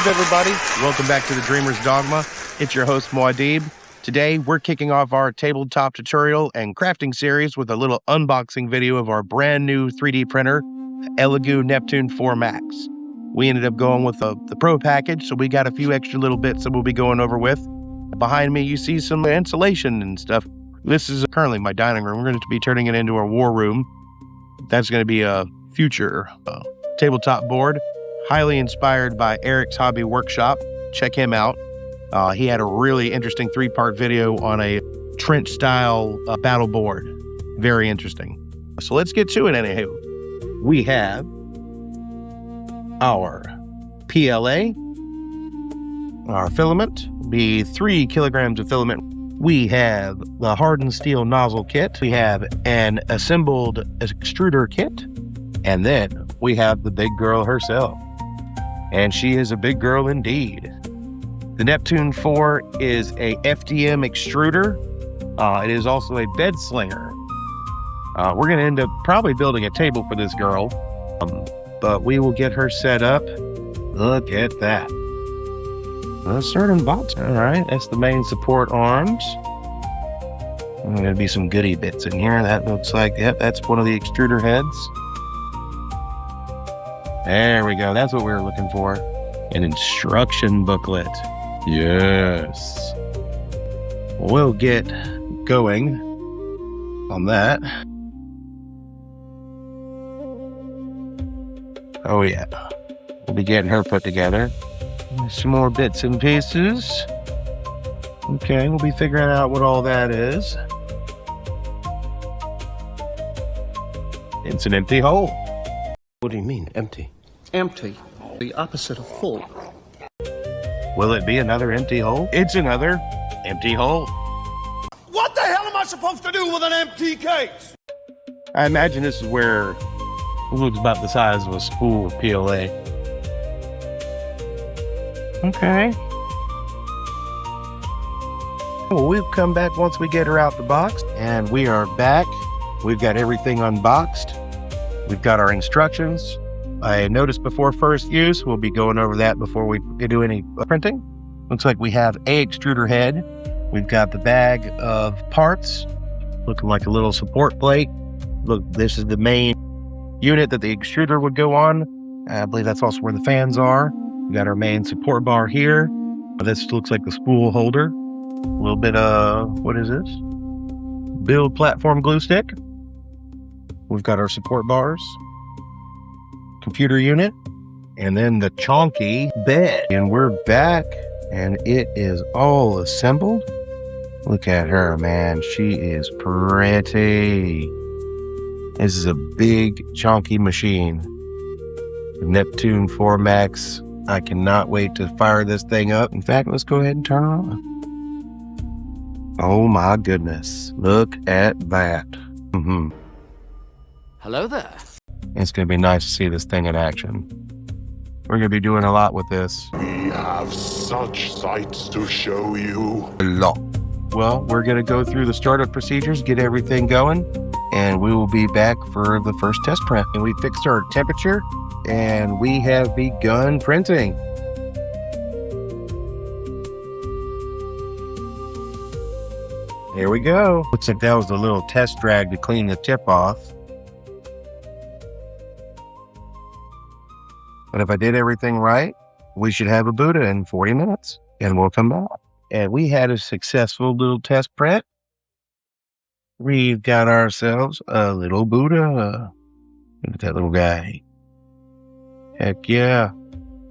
up, everybody? Welcome back to the Dreamer's Dogma. It's your host, Muad'Dib. Today, we're kicking off our tabletop tutorial and crafting series with a little unboxing video of our brand new 3D printer, Elegoo Neptune 4 Max. We ended up going with the Pro package, so we got a few extra little bits that we'll be going over with. Behind me, you see some insulation and stuff. This is currently my dining room. We're going to be turning it into a war room. That's going to be a future tabletop board. Highly inspired by Eric's Hobby Workshop. Check him out. He had a really interesting 3-part video on a trench-style battle board. Very interesting. So let's get to it anywho. We have our PLA. Our filament will be 3 kilograms of filament. We have the hardened steel nozzle kit. We have an assembled extruder kit. And then we have the big girl herself. And she is a big girl indeed. The Neptune 4 is a FDM extruder. It is also a bed slinger. We're going to end up probably building a table for this girl, but we will get her set up. Look at that. A certain box. All right, that's the main support arms. There's going to be some goodie bits in here. That looks like, yep, that's one of the extruder heads. There we go. That's what we were looking for. An instruction booklet. Yes. We'll get going on that. Oh yeah. We'll be getting her put together. Some more bits and pieces. Okay, we'll be figuring out what all that is. It's an empty hole. What do you mean, empty? Empty. The opposite of full. Will it be another empty hole? It's another empty hole. What the hell am I supposed to do with an empty case? I imagine this is where it looks about the size of a spool of PLA. Okay. Well, we'll come back once we get her out the box, and we are back. We've got everything unboxed. We've got our instructions. I noticed before first use, we'll be going over that before we do any printing. Looks like we have a extruder head. We've got the bag of parts, looking like a little support plate. Look, this is the main unit that the extruder would go on. I believe that's also where the fans are. We got our main support bar here. This looks like the spool holder. A little bit of, what is this? Build platform glue stick. We've got our support bars, computer unit, and then the chonky bed. And we're back, and it is all assembled. Look at her, man. She is pretty. This is a big, chonky machine. Neptune 4 Max. I cannot wait to fire this thing up. In fact, let's go ahead and turn it on. Oh my goodness. Look at that. Hello there. It's going to be nice to see this thing in action. We're going to be doing a lot with this. We have such sights to show you. A lot. Well, we're going to go through the startup procedures, get everything going, and we will be back for the first test print. And we fixed our temperature, and we have begun printing. Here we go. Looks like that was a little test drag to clean the tip off. But if I did everything right, we should have a Buddha in 40 minutes, and we'll come back. And we had a successful little test print. We've got ourselves a little Buddha. Look at that little guy. Heck yeah.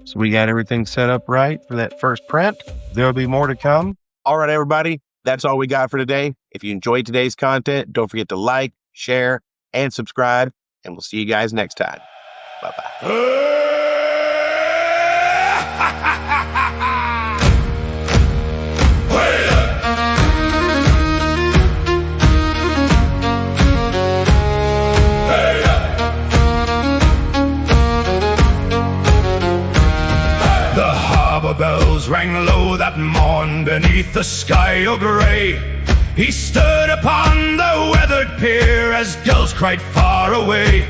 So we got everything set up right for that first print. There'll be more to come. All right, everybody. That's all we got for today. If you enjoyed today's content, don't forget to like, share, and subscribe. And we'll see you guys next time. Bye-bye. Bells rang low that morn beneath the sky o' grey. He stood upon the weathered pier as gulls cried far away.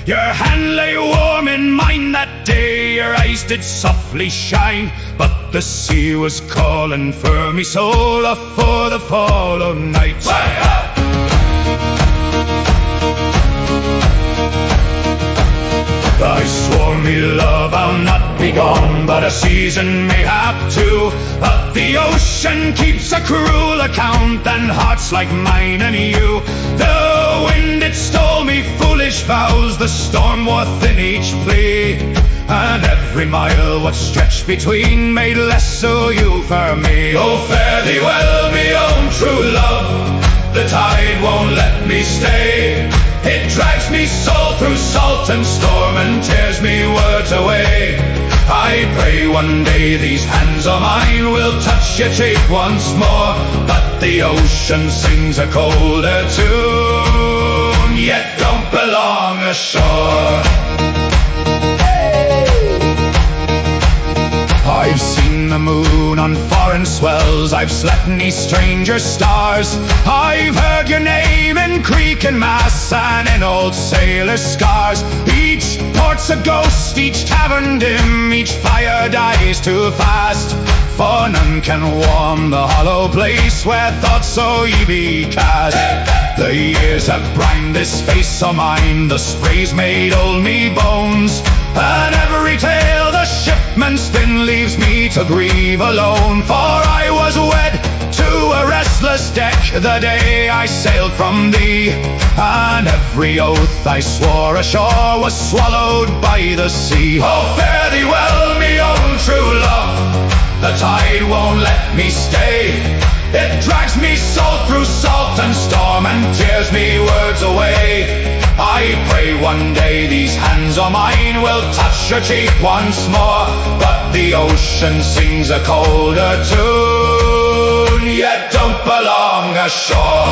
Your hand lay warm in mine that day, your eyes did softly shine, but the sea was calling for me soul for the fall of night. I swore me love I'll not be gone, but a season mayhap too. But the ocean keeps a cruel account, and hearts like mine and you. The wind it stole me foolish vows, the storm wore thin each plea, and every mile what stretched between made less so you for me. Oh, fare thee well, me own true love, the tide won't let me stay. It drags me soul through salt and storm and tears me words away. I pray one day these hands of mine will touch your cheek once more, but the ocean sings a colder tune, yet don't belong ashore. I've seen the moon on foreign swells, I've slept neath stranger stars, I've heard your name in creek and mass and in old sailor scars. Each port's a ghost, each tavern dim, each fire dies too fast, for none can warm the hollow place where thoughts so ye be cast. The years have brined this face of mine, the spray's made old me bones, and every tale the shipman spin leaves me to grieve alone. For I was wed to a restless deck the day I sailed from thee, and every oath I swore ashore was swallowed by the sea. Oh, fare thee well, me own true love, the tide won't let me stay. It drags me soul through salt and storm and tears me words away. I pray one day these hands of mine will touch your cheek once more, but the ocean sings a colder tune, yet don't belong ashore.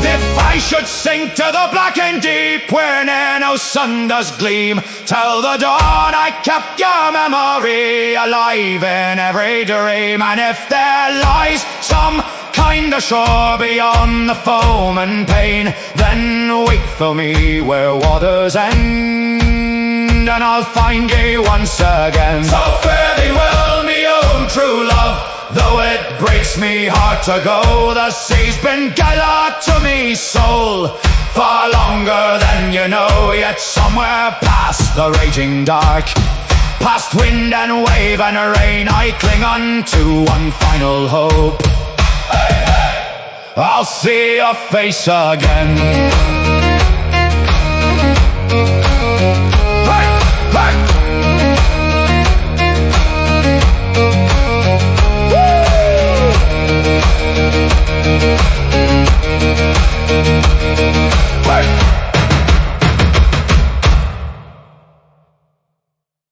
If I should sink to the blackened deep where ne'er no sun does gleam, tell the dawn I kept your memory alive in every dream. And if there lies some kind of shore beyond the foam and pain, then wait for me where waters end, and I'll find ye once again. So fare thee well, me own true love, though it breaks me heart to go. The sea's been gala to me soul far longer than you know, yet somewhere past the raging dark, past wind and wave and rain, I cling on to one final hope. I'll see your face again.